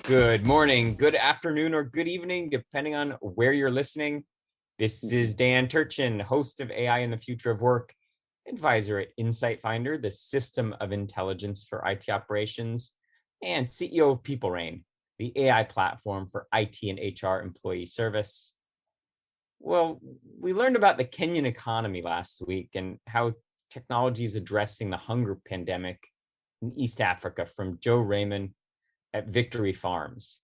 Good morning, good afternoon, or good evening, depending on where you're listening. This is Dan Turchin, host of AI in the Future of Work, advisor at Insight Finder, the system of intelligence for IT operations, and CEO of PeopleRain, the AI platform for IT and HR employee service. Well, we learned about the Kenyan economy last week and how technology is addressing the hunger pandemic in East Africa from Joe Raymond at Victory Farms.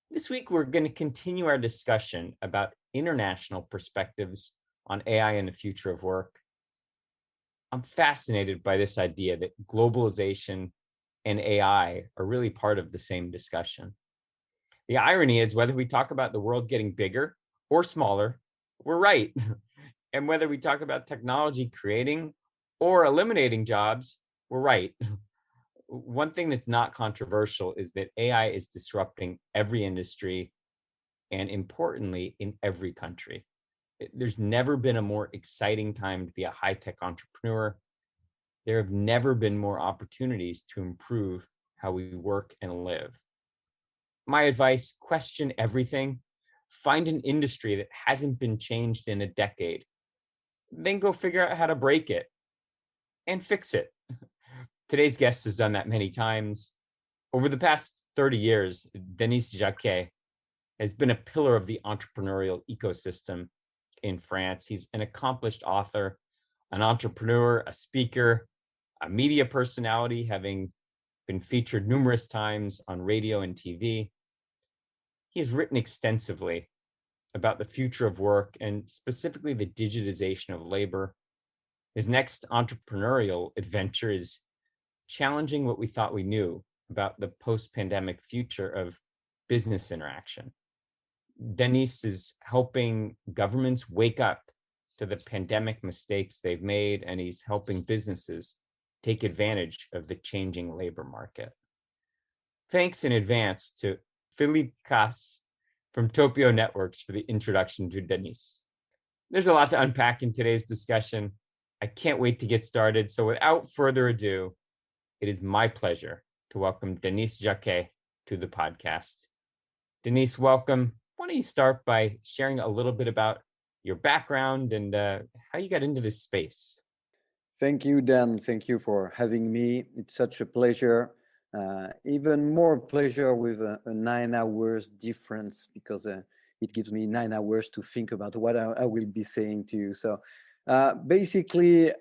This week, we're going to continue our discussion about international perspectives on AI and the future of work. I'm fascinated by this idea that globalization and AI are really part of the same discussion. The irony is whether we talk about the world getting bigger or smaller, we're right. And whether we talk about technology creating or eliminating jobs, we're right. One thing that's not controversial is that AI is disrupting every industry and, importantly, in every country. There's never been a more exciting time to be a high-tech entrepreneur. There have never been more opportunities to improve how we work and live. My advice, question everything. Find an industry that hasn't been changed in a decade. Then go figure out how to break it and fix it. Today's guest has done that many times. Over the past 30 years, Denis Jacquet has been a pillar of the entrepreneurial ecosystem in France. He's an accomplished author, an entrepreneur, a speaker, a media personality, having been featured numerous times on radio and TV. He has written extensively about the future of work and specifically the digitization of labor. His next entrepreneurial adventure is challenging what we thought we knew about the post-pandemic future of business interaction. Denis is helping governments wake up to the pandemic mistakes they've made, and he's helping businesses take advantage of the changing labor market. Thanks in advance to Philippe Casse from Topio Networks for the introduction to Denis. There's a lot to unpack in today's discussion. I can't wait to get started. So without further ado, it is my pleasure to welcome Denis Jacquet to the podcast. Denis, welcome. Why don't you start by sharing a little bit about your background and how you got into this space? Thank you, Dan. Thank you for having me. It's such a pleasure. Even more pleasure with a 9 hours difference because it gives me 9 hours to think about what I will be saying to you. So basically,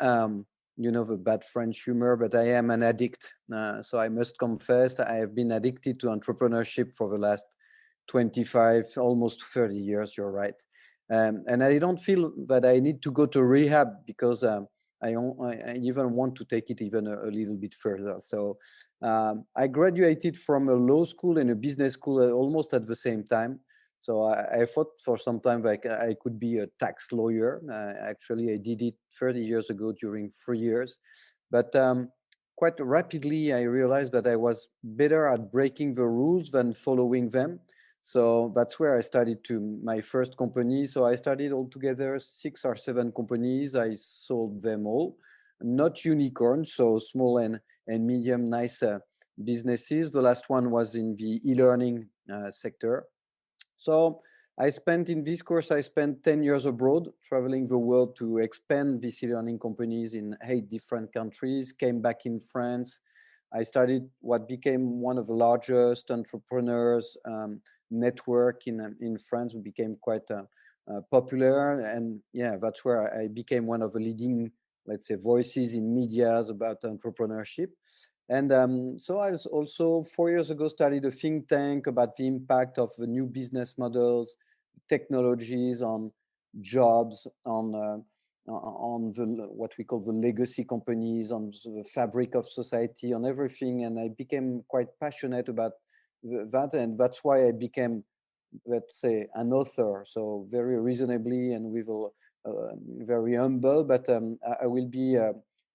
you know the bad French humor, but I am an addict. So I must confess, I have been addicted to entrepreneurship for the last 25, almost 30 years, you're right. And I don't feel that I need to go to rehab because I even want to take it even a little bit further. So I graduated from a law school and a business school almost at the same time. So I thought for some time like I could be a tax lawyer. Actually, I did it 30 years ago during 3 years. But quite rapidly, I realized that I was better at breaking the rules than following them. So that's where I started my first company. So I started altogether 6 or 7 companies. I sold them all, not unicorns, so small and medium, nice businesses. The last one was in the e-learning sector. So I spent 10 years abroad, traveling the world to expand these e-learning companies in 8 different countries, came back in France. I started what became one of the largest entrepreneurs network in France. We became quite popular. And yeah, that's where I became one of the leading, let's say, voices in medias about entrepreneurship. And so I also 4 years ago started a think tank about the impact of the new business models, technologies on jobs, on the what we call the legacy companies, on the fabric of society, on everything. And I became quite passionate about that, and that's why I became, let's say, an author. So very reasonably and with very humble, but I will be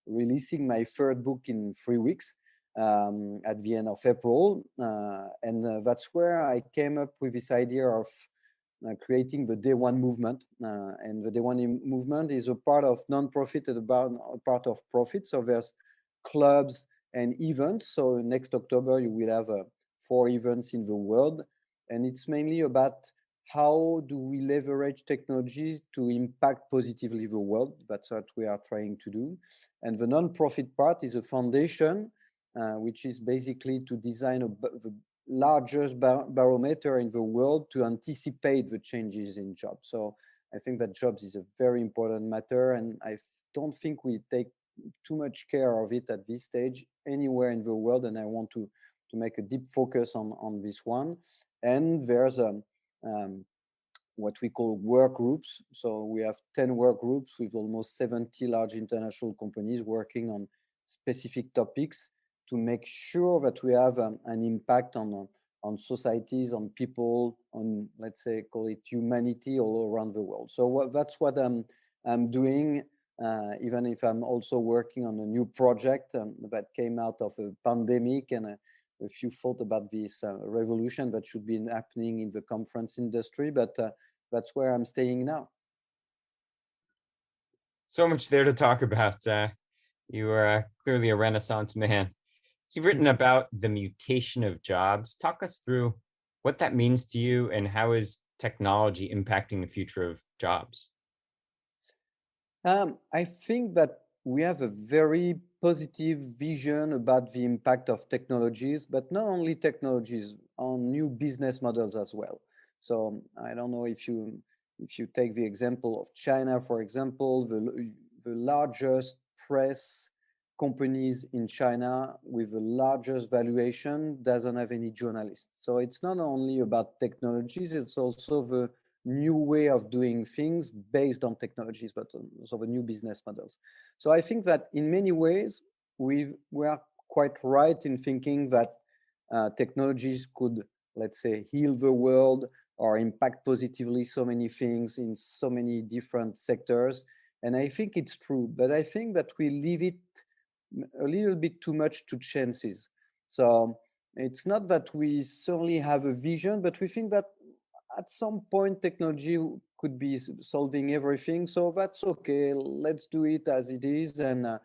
releasing my third book in 3 weeks at the end of April. And that's where I came up with this idea of creating the Day One movement. And the Day One movement is a part of non-profit and about a part of profit. So there's clubs and events. So next October, you will have 4 events in the world. And it's mainly about how do we leverage technology to impact positively the world. That's what we are trying to do. And the non-profit part is a foundation, which is basically to design the largest barometer in the world to anticipate the changes in jobs. So I think that jobs is a very important matter, and I don't think we take too much care of it at this stage anywhere in the world, and I want to make a deep focus on this one. And there's what we call work groups. So we have 10 work groups with almost 70 large international companies working on specific topics to make sure that we have an impact on societies, on people, on, let's say, call it humanity all around the world. So that's what I'm doing, even if I'm also working on a new project that came out of a pandemic, and a few thought about this revolution that should be happening in the conference industry, but that's where I'm staying now. So much there to talk about. You are clearly a Renaissance man. So you've written about the mutation of jobs. Talk us through what that means to you and how is technology impacting the future of jobs? I think that we have a very positive vision about the impact of technologies, but not only technologies, on new business models as well. So I don't know if you take the example of China, for example, the largest press companies in China with the largest valuation doesn't have any journalists. So it's not only about technologies, it's also the new way of doing things based on technologies, but also the new business models. So I think that in many ways, we are quite right in thinking that technologies could, let's say, heal the world or impact positively so many things in so many different sectors. And I think it's true, but I think that we leave it a little bit too much to chances. So it's not that we certainly have a vision, but we think that at some point technology could be solving everything. So that's okay. Let's do it as it is, and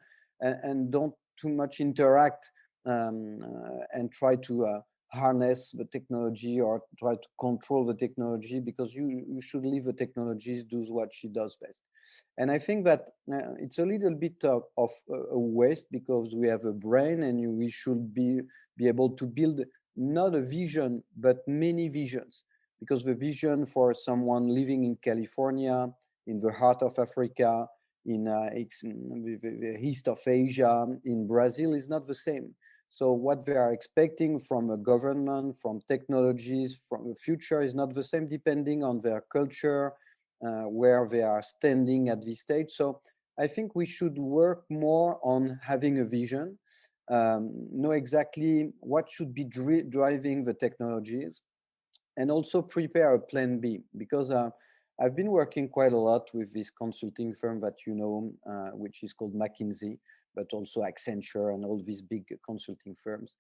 don't too much interact and try to harness the technology or try to control the technology, because you should leave the technology do what she does best. And I think that it's a little bit of a waste, because we have a brain and we should be able to build not a vision, but many visions. Because the vision for someone living in California, in the heart of Africa, in the east of Asia, in Brazil is not the same. So what they are expecting from a government, from technologies, from the future is not the same, depending on their culture, where they are standing at this stage. So I think we should work more on having a vision, know exactly what should be driving the technologies, and also prepare a plan B, because I've been working quite a lot with this consulting firm that you know, which is called McKinsey, but also Accenture and all these big consulting firms.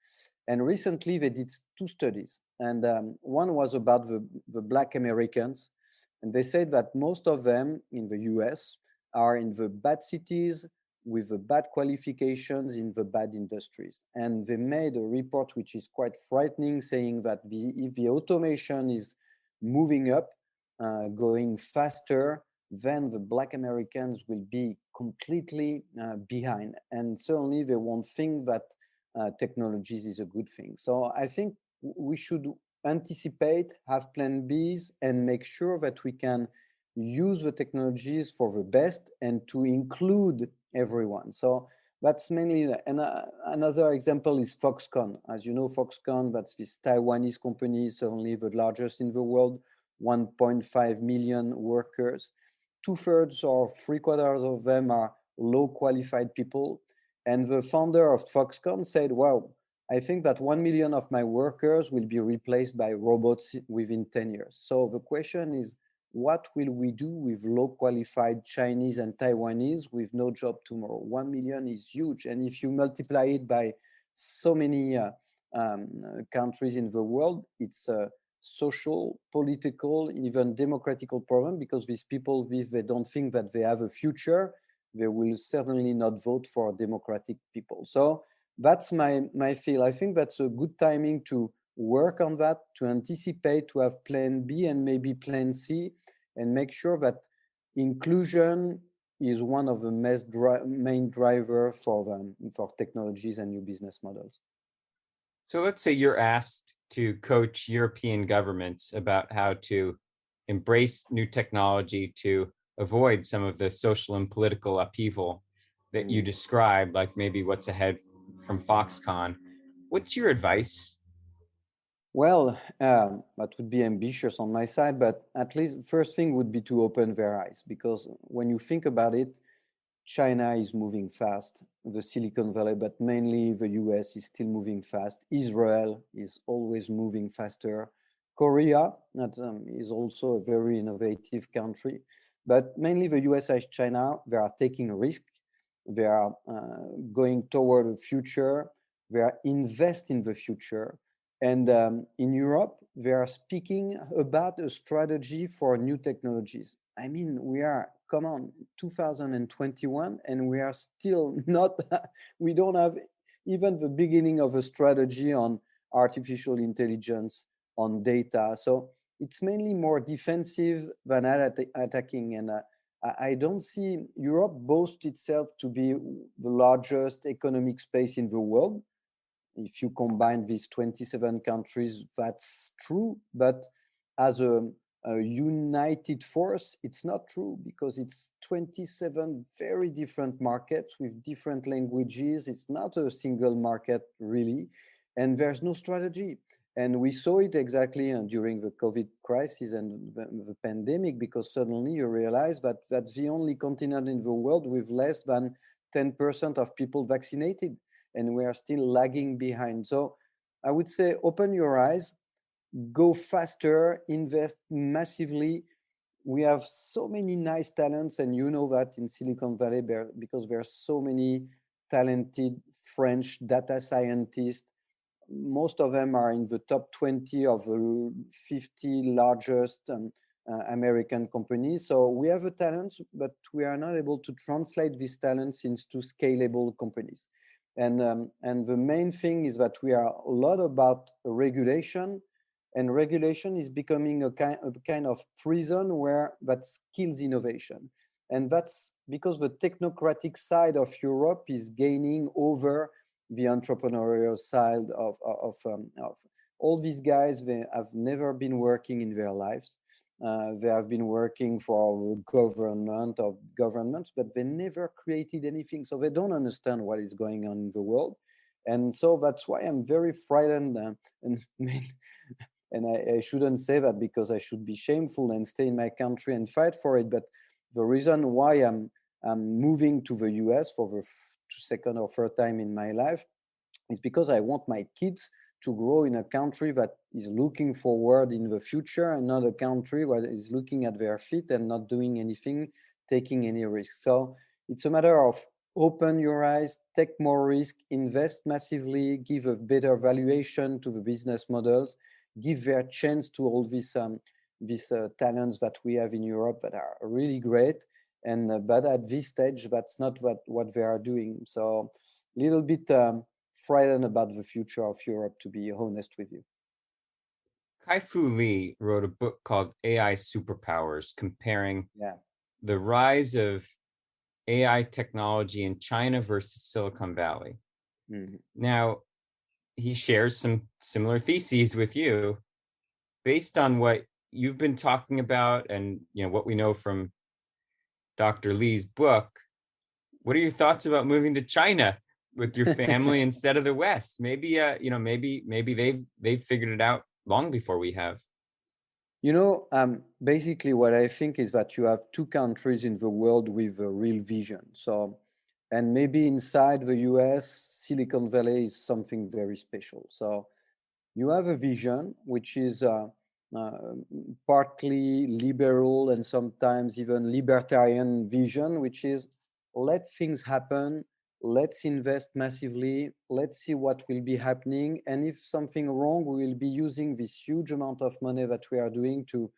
And recently they did 2 studies, and one was about the Black Americans, and they said that most of them in the US are in the bad cities with the bad qualifications in the bad industries. And they made a report which is quite frightening, saying that if the automation is moving up, going faster, then the Black Americans will be completely behind. And certainly they won't think that technologies is a good thing. So I think we should anticipate, have plan Bs, and make sure that we can use the technologies for the best and to include everyone. So that's mainly, and another example is FoxConn. As you know, FoxConn, that's this Taiwanese company, certainly the largest in the world, 1.5 million workers. 2/3 or 3/4 of them are low qualified people. And the founder of FoxConn said, well, I think that 1 million of my workers will be replaced by robots within 10 years. So the question is, what will we do with low qualified Chinese and Taiwanese with no job tomorrow? 1 million is huge. And if you multiply it by so many countries in the world, it's a social, political, even democratical problem, because these people, if they don't think that they have a future, they will certainly not vote for democratic people. So that's my feel. I think that's a good timing to work on that, to anticipate, to have plan B and maybe plan C, and make sure that inclusion is one of the main driver for technologies and new business models. So let's say you're asked to coach European governments about how to embrace new technology to avoid some of the social and political upheaval that you described, like maybe what's ahead from Foxconn. What's your advice? Well, that would be ambitious on my side, but at least first thing would be to open their eyes, because when you think about it, China is moving fast, the Silicon Valley, but mainly the US is still moving fast. Israel is always moving faster. Korea, that is also a very innovative country, but mainly the US and China, they are taking a risk. They are going toward the future. They are invest in the future. And in Europe, they are speaking about a strategy for new technologies. I mean, we are, come on, 2021, and we are still not, we don't have even the beginning of a strategy on artificial intelligence, on data. So it's mainly more defensive than attacking. And I don't see Europe boast itself to be the largest economic space in the world. If you combine these 27 countries, that's true. But as a united force, it's not true, because it's 27 very different markets with different languages. It's not a single market, really. And there's no strategy. And we saw it exactly during the COVID crisis and the pandemic, because suddenly you realize that that's the only continent in the world with less than 10% of people vaccinated, and we are still lagging behind. So I would say open your eyes, go faster, invest massively. We have so many nice talents, and you know that in Silicon Valley, because there are so many talented French data scientists. Most of them are in the top 20 of the 50 largest American companies. So we have the talents, but we are not able to translate these talents into scalable companies. And the main thing is that we are a lot about regulation, and regulation is becoming a kind of prison where that kills innovation. And that's because the technocratic side of Europe is gaining over the entrepreneurial side of all these guys. They have never been working in their lives. They have been working for government or governments, but they never created anything. So they don't understand what is going on in the world. And so that's why I'm very frightened. And I shouldn't say that, because I should be shameful and stay in my country and fight for it. But the reason why I'm moving to the US for the second or third time in my life is because I want my kids to grow in a country that is looking forward in the future, and not a country that is looking at their feet and not doing anything, taking any risk. So it's a matter of open your eyes, take more risk, invest massively, give a better valuation to the business models, give their chance to all these talents that we have in Europe that are really great. And but at this stage, that's not what they are doing. So a little bit frightened about the future of Europe, to be honest with you. Kai-Fu Lee wrote a book called AI Superpowers, comparing Yeah. the rise of AI technology in China versus Silicon Valley. Mm-hmm. Now, he shares some similar theses with you based on what you've been talking about, and what we know from Dr. Lee's book. What are your thoughts about moving to China with your family instead of the West? Maybe maybe they've figured it out long before we have. Basically what I think is that you have two countries in the world with a real vision. So, and maybe inside the US, Silicon Valley is something very special. So you have a vision which is partly liberal and sometimes even libertarian vision, which is let things happen, let's invest massively, let's see what will be happening, and if something wrong, we will be using this huge amount of money that we are doing to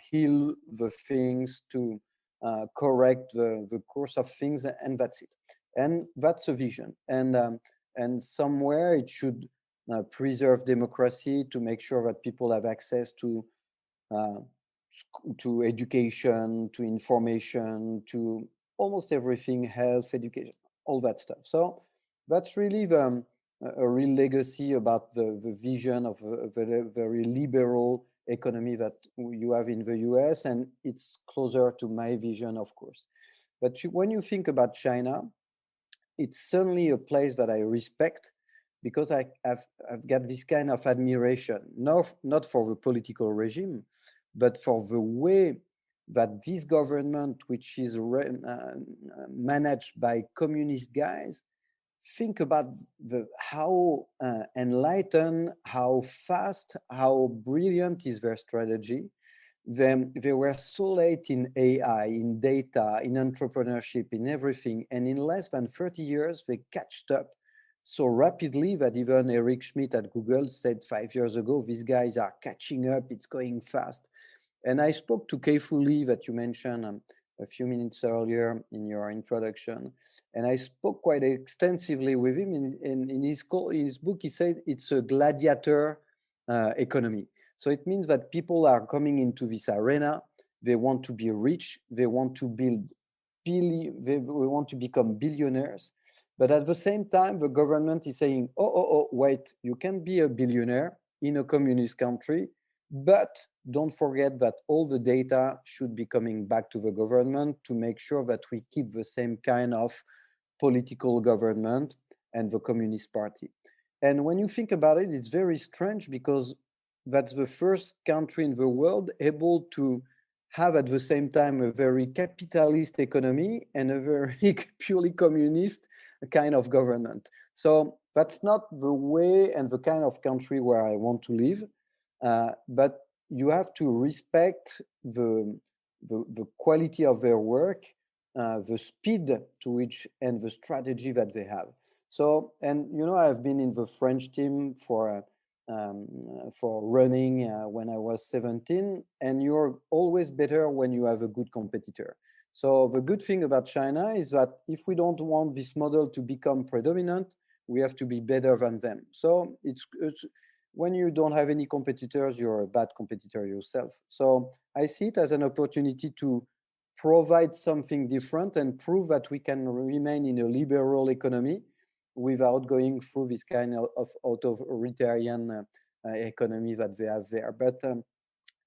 heal the things, to correct the course of things, and that's it. And that's a vision. And somewhere it should preserve democracy, to make sure that people have access uh, to education, to information, to almost everything, health, education, all that stuff. So that's really a real legacy about the vision of a very liberal economy that you have in the US, and it's closer to my vision, of course. But when you think about China, it's certainly a place that I respect because I've got this kind of admiration, not for the political regime, but for the way that this government, which is managed by communist guys, think about how enlightened, how fast, how brilliant is their strategy. They were so late in AI, in data, in entrepreneurship, in everything. And in less than 30 years, they catched up so rapidly that even Eric Schmidt at Google said 5 years ago, these guys are catching up, it's going fast. And I spoke to Kei-Fu Lee that you mentioned a few minutes earlier in your introduction. And I spoke quite extensively with him. In his book, he said it's a gladiator economy. So it means that people are coming into this arena. They want to be rich. They want to they want to become billionaires. But at the same time, the government is saying, wait, you can be a billionaire in a communist country, but don't forget that all the data should be coming back to the government to make sure that we keep the same kind of political government and the Communist Party. And when you think about it, it's very strange because that's the first country in the world able to have at the same time a very capitalist economy and a very purely communist kind of government. So that's not the way and the kind of country where I want to live. But you have to respect the quality of their work, the speed to which and the strategy that they have. So, and I've been in the French team for running when I was 17, and you're always better when you have a good competitor. So the good thing about China is that if we don't want this model to become predominant, we have to be better than them. So it's when you don't have any competitors, you're a bad competitor yourself. So I see it as an opportunity to provide something different and prove that we can remain in a liberal economy without going through this kind of authoritarian economy that they have there. But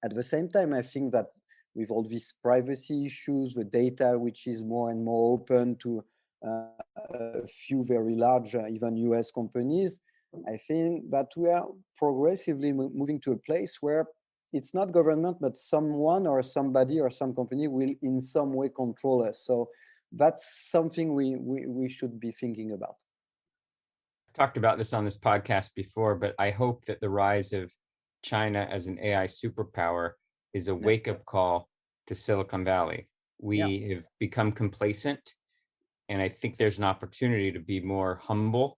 at the same time, I think that with all these privacy issues, the data which is more and more open to a few very large, even US companies, I think that we are progressively moving to a place where it's not government, but someone or somebody or some company will in some way control us. So that's something we should be thinking about. Talked about this on this podcast before, but I hope that the rise of China as an AI superpower is a wake-up call to Silicon Valley. We have become complacent, and I think there's an opportunity to be more humble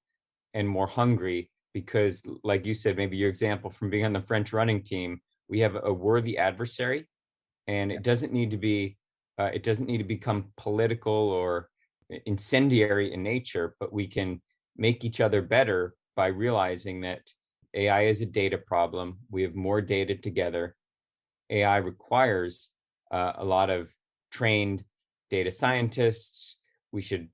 and more hungry because, like you said, maybe your example from being on the French running team, we have a worthy adversary, and it doesn't need to be, it doesn't need to become political or incendiary in nature, but we can make each other better by realizing that AI is a data problem. We have more data together. AI requires a lot of trained data scientists. We should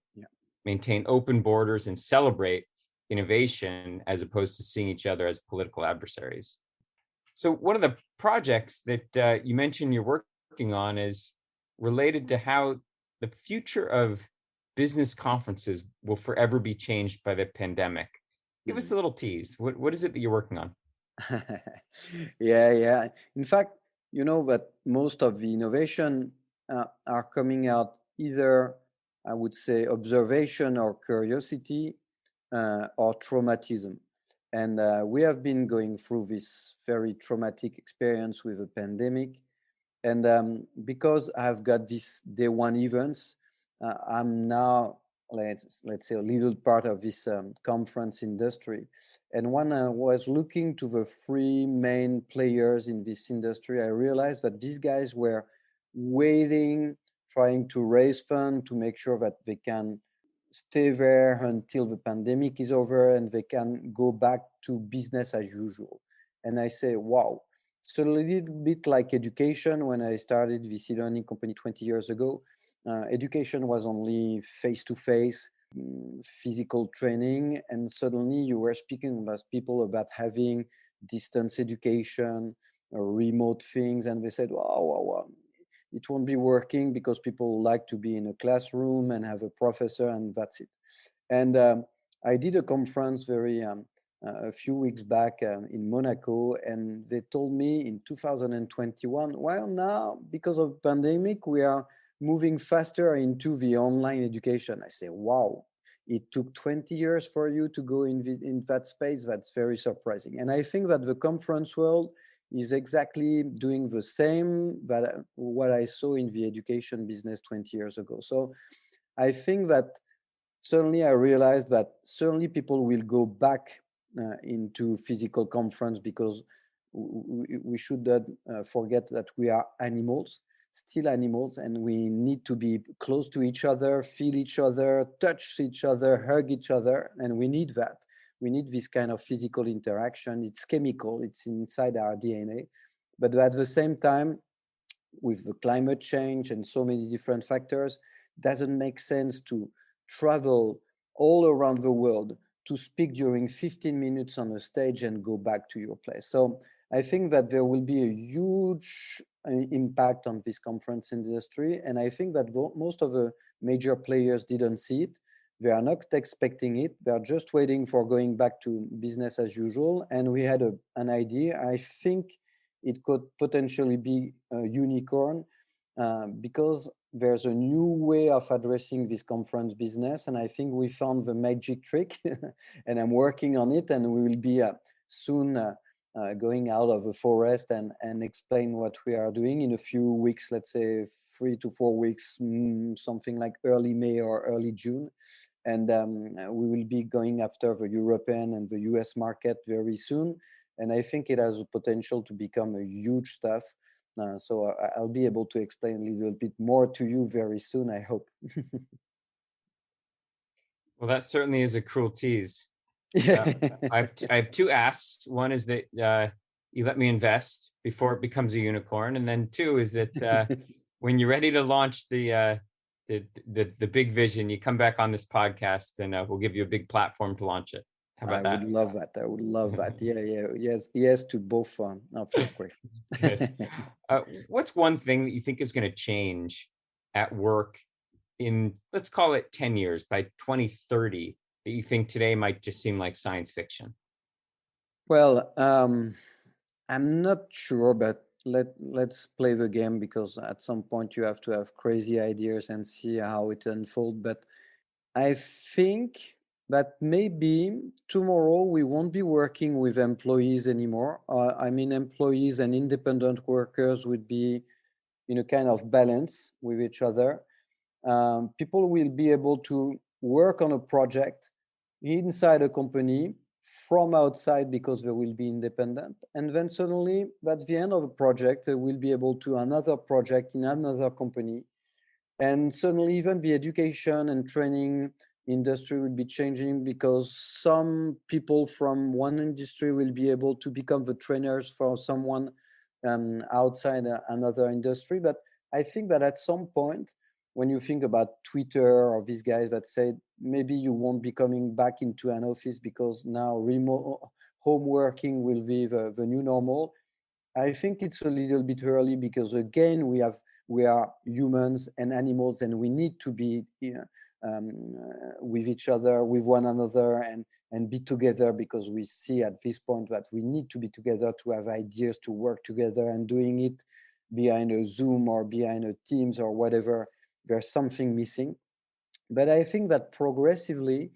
maintain open borders and celebrate innovation as opposed to seeing each other as political adversaries. So one of the projects that you mentioned you're working on is related to how the future of business conferences will forever be changed by the pandemic. Give us a little tease. What is it that you're working on? Yeah. In fact, you know that most of the innovation are coming out either, I would say, observation or curiosity or traumatism. And we have been going through this very traumatic experience with the pandemic. And because I've got these day one events, I'm now, let's say, a little part of this conference industry. And when I was looking to the three main players in this industry, I realized that these guys were waiting, trying to raise funds to make sure that they can stay there until the pandemic is over and they can go back to business as usual. And I say, wow. So a little bit like education. When I started VC Learning Company 20 years ago, education was only face-to-face, physical training, and suddenly you were speaking about people about having distance education, remote things, and they said, wow, wow, wow, it won't be working because people like to be in a classroom and have a professor, and that's it. And I did a conference a few weeks back in Monaco, and they told me in 2021, well, now because of pandemic, we are moving faster into the online education. I say, wow, it took 20 years for you to go in that space. That's very surprising. And I think that the conference world is exactly doing the same that what I saw in the education business 20 years ago. So I think that certainly I realized that certainly people will go back into physical conference because we should not forget that we are animals, still animals, and we need to be close to each other, feel each other, touch each other, hug each other, and we need that. We need this kind of physical interaction. It's chemical, it's inside our DNA. But at the same time, with the climate change and so many different factors, doesn't make sense to travel all around the world to speak during 15 minutes on a stage and go back to your place. So I think that there will be a huge impact on this conference industry. And I think that most of the major players didn't see it. They are not expecting it. They are just waiting for going back to business as usual. And we had an idea. I think it could potentially be a unicorn because there's a new way of addressing this conference business. And I think we found the magic trick and I'm working on it, and we will be soon going out of the forest and explain what we are doing in a few weeks, let's say 3 to 4 weeks, something like early May or early June. And we will be going after the European and the US market very soon. And I think it has a potential to become a huge stuff. So I'll be able to explain a little bit more to you very soon, I hope. Well, that certainly is a cruel tease. Yeah. I have two asks. One is that you let me invest before it becomes a unicorn, and then two is that when you're ready to launch the big vision, you come back on this podcast, and we'll give you a big platform to launch it. How about that? I would love that. I would love that. Yeah. Yes to both of your questions. Good. What's one thing that you think is going to change at work in, let's call it 10 years, by 2030, that you think today might just seem like science fiction? Well, I'm not sure, but let's play the game, because at some point you have to have crazy ideas and see how it unfolds. But I think that maybe tomorrow we won't be working with employees anymore. I mean, employees and independent workers would be in a kind of balance with each other. People will be able to work on a project inside a company from outside because they will be independent. And then suddenly, that's the end of a project. They will be able to another project in another company. And suddenly, even the education and training industry will be changing, because some people from one industry will be able to become the trainers for someone outside another industry. But I think that at some point, when you think about Twitter or these guys that say maybe you won't be coming back into an office because now remote home working will be the new normal, I think it's a little bit early, because again, we are humans and animals, and we need to be with each other, with one another, and be together, because we see at this point that we need to be together to have ideas, to work together, and doing it behind a Zoom or behind a Teams or whatever, there's something missing. But I think that progressively,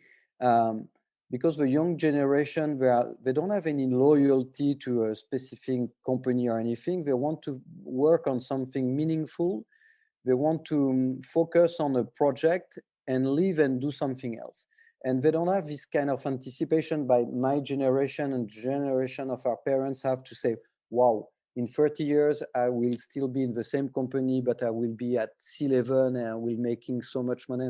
because the young generation, they don't have any loyalty to a specific company or anything. They want to work on something meaningful. They want to focus on a project and leave and do something else. And they don't have this kind of anticipation by my generation and generation of our parents have to say, wow, in 30 years, I will still be in the same company, but I will be at C-level and I will be making so much money.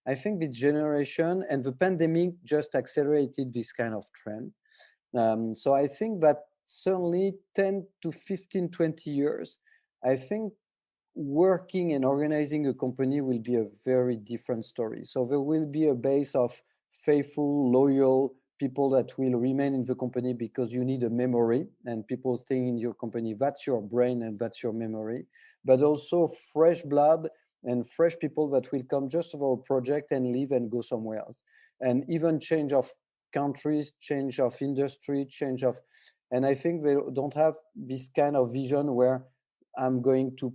I think this generation and the pandemic just accelerated this kind of trend. So I think that certainly 10 to 15, 20 years, I think working and organizing a company will be a very different story. So there will be a base of faithful, loyal people that will remain in the company because you need a memory, and people staying in your company, that's your brain and that's your memory. But also fresh blood and fresh people that will come just for a project and leave and go somewhere else. And even change of countries, change of industry, change of, and I think they don't have this kind of vision where I'm going to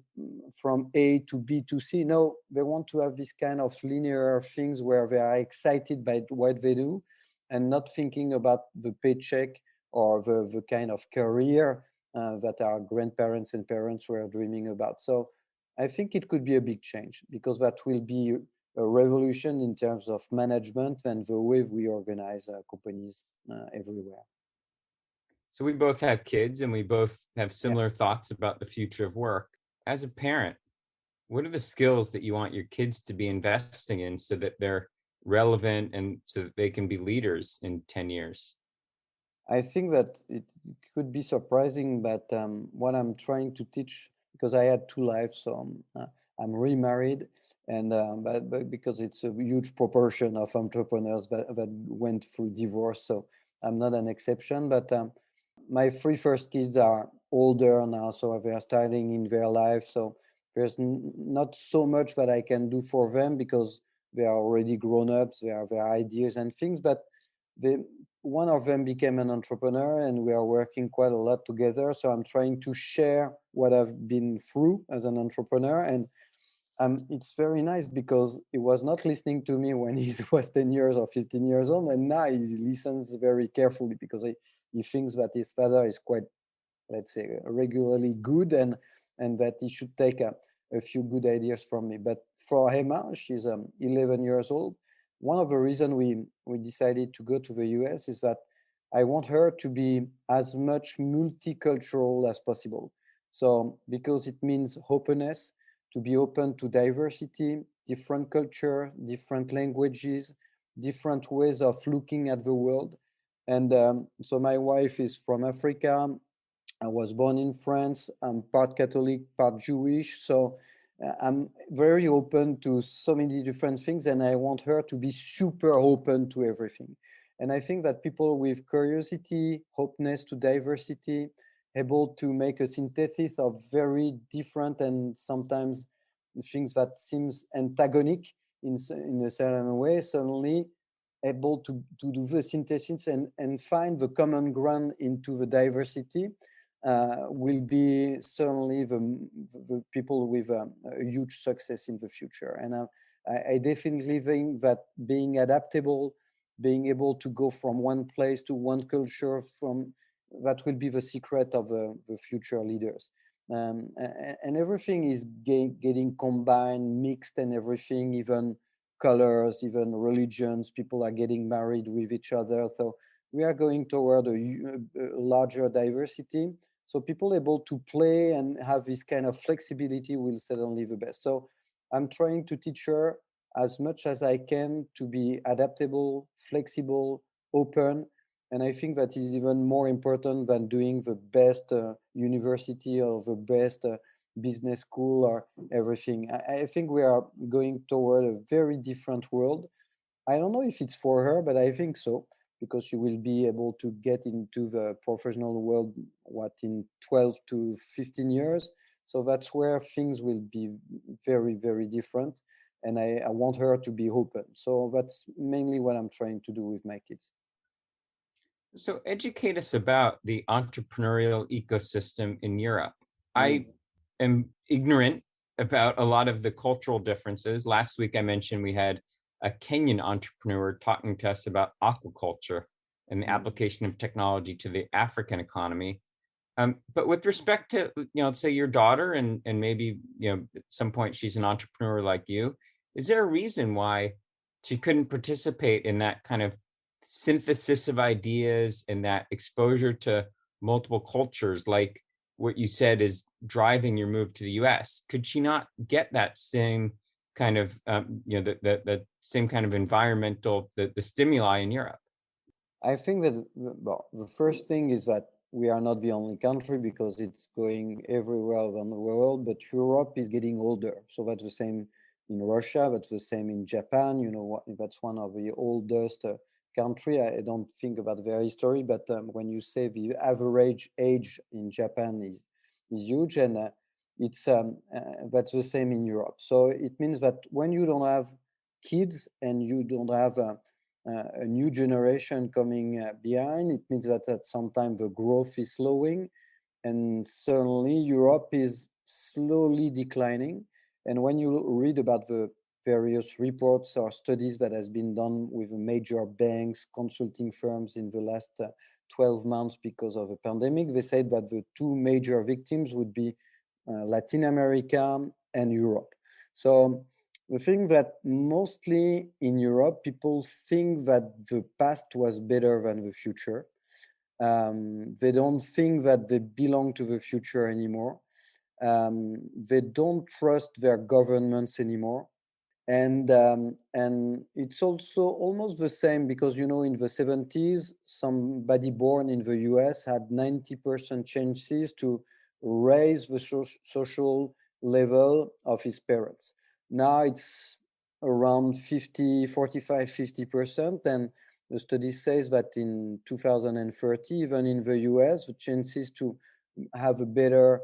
from A to B to C. No, they want to have this kind of linear things where they are excited by what they do and not thinking about the paycheck or the kind of career that our grandparents and parents were dreaming about. So I think it could be a big change because that will be a revolution in terms of management and the way we organize companies everywhere. So we both have kids and we both have Yeah. similar thoughts about the future of work. As a parent, what are the skills that you want your kids to be investing in so that they're relevant and so that they can be leaders in 10 years? I think that it could be surprising, but what I'm trying to teach, because I had two lives, so I'm remarried, and but because it's a huge proportion of entrepreneurs that went through divorce, so I'm not an exception. But my three first kids are older now, so they are starting in their life. So there's not so much that I can do for them because they are already grown ups. They have their ideas and things, but they, one of them became an entrepreneur and we are working quite a lot together. So I'm trying to share what I've been through as an entrepreneur. And it's very nice because he was not listening to me when he was 10 years or 15 years old. And now he listens very carefully because he thinks that his father is quite, let's say, regularly good, and that he should take a few good ideas from me. But for Emma, she's 11 years old. One of the reasons we decided to go to the US is that I want her to be as much multicultural as possible. So because it means openness, to be open to diversity, different culture, different languages, different ways of looking at the world. And so my wife is from Africa. I was born in France. I'm part Catholic, part Jewish. So I'm very open to so many different things, and I want her to be super open to everything. And I think that people with curiosity, openness to diversity, able to make a synthesis of very different and sometimes things that seems antagonic in a certain way, suddenly able to do the synthesis and find the common ground into the diversity will be certainly the people with a huge success in the future. And I definitely think that being adaptable, being able to go from one place to one culture, from that will be the secret of the future leaders. And everything is getting combined, mixed, and everything, even colors, even religions. People are getting married with each other. So we are going toward a larger diversity. So people able to play and have this kind of flexibility will certainly the best. So I'm trying to teach her as much as I can to be adaptable, flexible, open. And I think that is even more important than doing the best university or the best business school or everything. I think we are going toward a very different world. I don't know if it's for her, but I think so, because she will be able to get into the professional world, what, in 12 to 15 years. So that's where things will be very, very different. And I want her to be open. So that's mainly what I'm trying to do with my kids. So educate us about the entrepreneurial ecosystem in Europe. I Mm. am ignorant about a lot of the cultural differences. Last week I mentioned we had a Kenyan entrepreneur talking to us about aquaculture and the Mm. application of technology to the African economy. But with respect to, let's say your daughter and maybe, at some point she's an entrepreneur like you, is there a reason why she couldn't participate in that kind of synthesis of ideas and that exposure to multiple cultures, like what you said is driving your move to the US? Could she not get that same kind of the same kind of environmental the stimuli in Europe? I think that, well, the first thing is that we are not the only country because it's going everywhere around the world, but Europe is getting older. So that's the same in Russia, that's the same in Japan. That's one of the oldest country. I don't think about their history, but when you say the average age in Japan is huge, and it's that's the same in Europe. So it means that when you don't have kids and you don't have a new generation coming behind, it means that at some time the growth is slowing, and certainly Europe is slowly declining. And when you read about the various reports or studies that has been done with major banks, consulting firms in the last 12 months because of the pandemic, they said that the two major victims would be Latin America and Europe. So the thing that mostly in Europe, people think that the past was better than the future. They don't think that they belong to the future anymore. They don't trust their governments anymore. And it's also almost the same because, in the 70s, somebody born in the US had 90% chances to raise the social level of his parents. Now it's around 50, 45, 50%. And the study says that in 2030, even in the US, the chances to have a better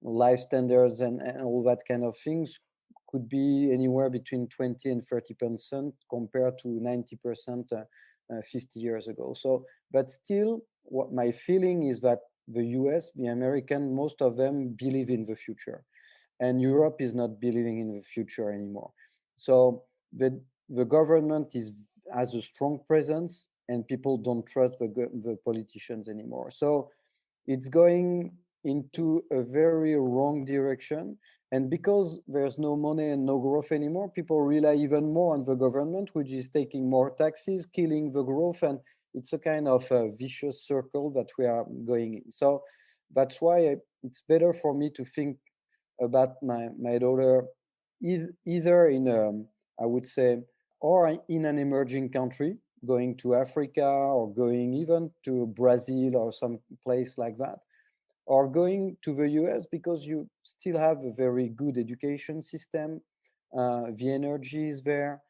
life standards and all that kind of things could be anywhere between 20 and 30% compared to 90% 50 years ago. So, but still, what my feeling is that the US, the American, most of them believe in the future, and Europe is not believing in the future anymore. So the government has a strong presence, and people don't trust the politicians anymore. So it's going into a very wrong direction. And because there's no money and no growth anymore, people rely even more on the government, which is taking more taxes, killing the growth. And it's a kind of a vicious circle that we are going in. So that's why it's better for me to think about my daughter either in, I would say, or in an emerging country, going to Africa or going even to Brazil or some place like that, or going to the US because you still have a very good education system. The energy is there.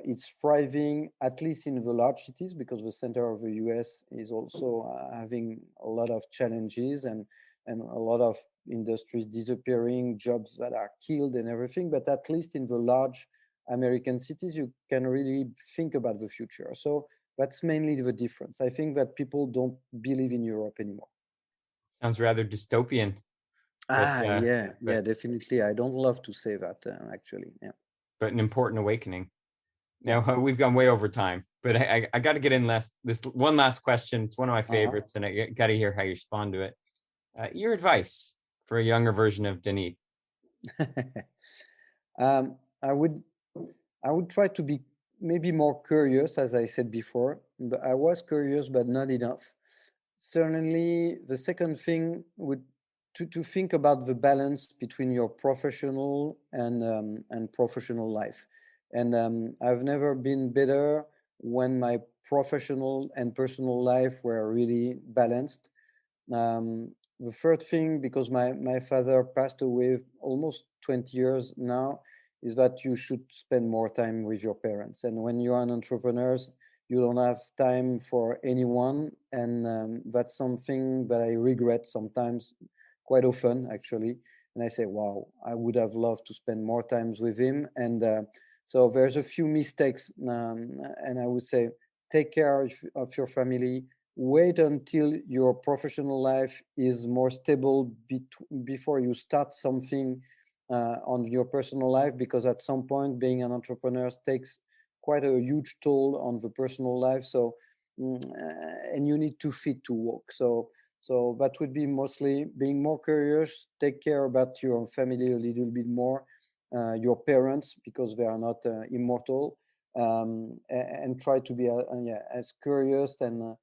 It's thriving, at least in the large cities, because the center of the US is also having a lot of challenges and a lot of industries disappearing, jobs that are killed and everything. But at least in the large American cities, you can really think about the future. So that's mainly the difference. I think that people don't believe in Europe anymore. Sounds rather dystopian. Yeah, definitely. I don't love to say that, actually. Yeah. But an important awakening. Now, we've gone way over time, but I got to get in this one last question. It's one of my favorites, and I got to hear how you respond to it. Your advice for a younger version of Denis. I would try to be maybe more curious, as I said before. But I was curious, but not enough. Certainly, the second thing would to think about the balance between your professional and professional life. And I've never been better when my professional and personal life were really balanced. The third thing, because my father passed away almost 20 years now, is that you should spend more time with your parents. And when you're an entrepreneur, you don't have time for anyone. And that's something that I regret sometimes, quite often, actually. And I say, wow, I would have loved to spend more times with him. And so there's a few mistakes. And I would say, take care of your family. Wait until your professional life is more stable before you start something on your personal life, because at some point being an entrepreneur takes quite a huge toll on the personal life. So and you need to fit to work. So that would be mostly being more curious, take care about your family a little bit more, your parents, because they are not immortal, and try to be as curious and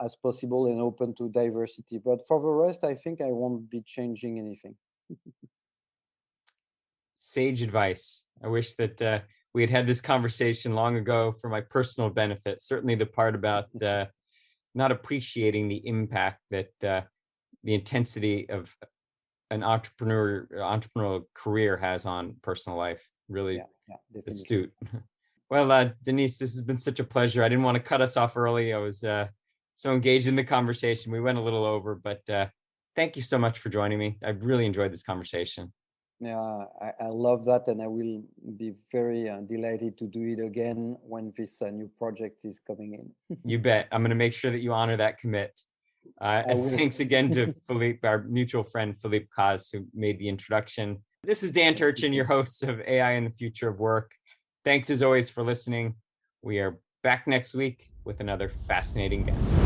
as possible and open to diversity. But for the rest, I think I won't be changing anything. Sage advice. I wish that we had had this conversation long ago for my personal benefit. Certainly the part about not appreciating the impact that the intensity of an entrepreneurial career has on personal life. Really Definitely. astute. Well, Denis, this has been such a pleasure. I didn't want to cut us off early. I was so engaged in the conversation. We went a little over, but thank you so much for joining me. I really enjoyed this conversation. Yeah, I love that, and I will be very delighted to do it again when this new project is coming in. You bet. I'm going to make sure that you honor that commit. And thanks again to Philippe, our mutual friend, Philippe Caz, who made the introduction. This is Dan Turchin, your host of AI and the Future of Work. Thanks as always for listening. We are back next week with another fascinating guest.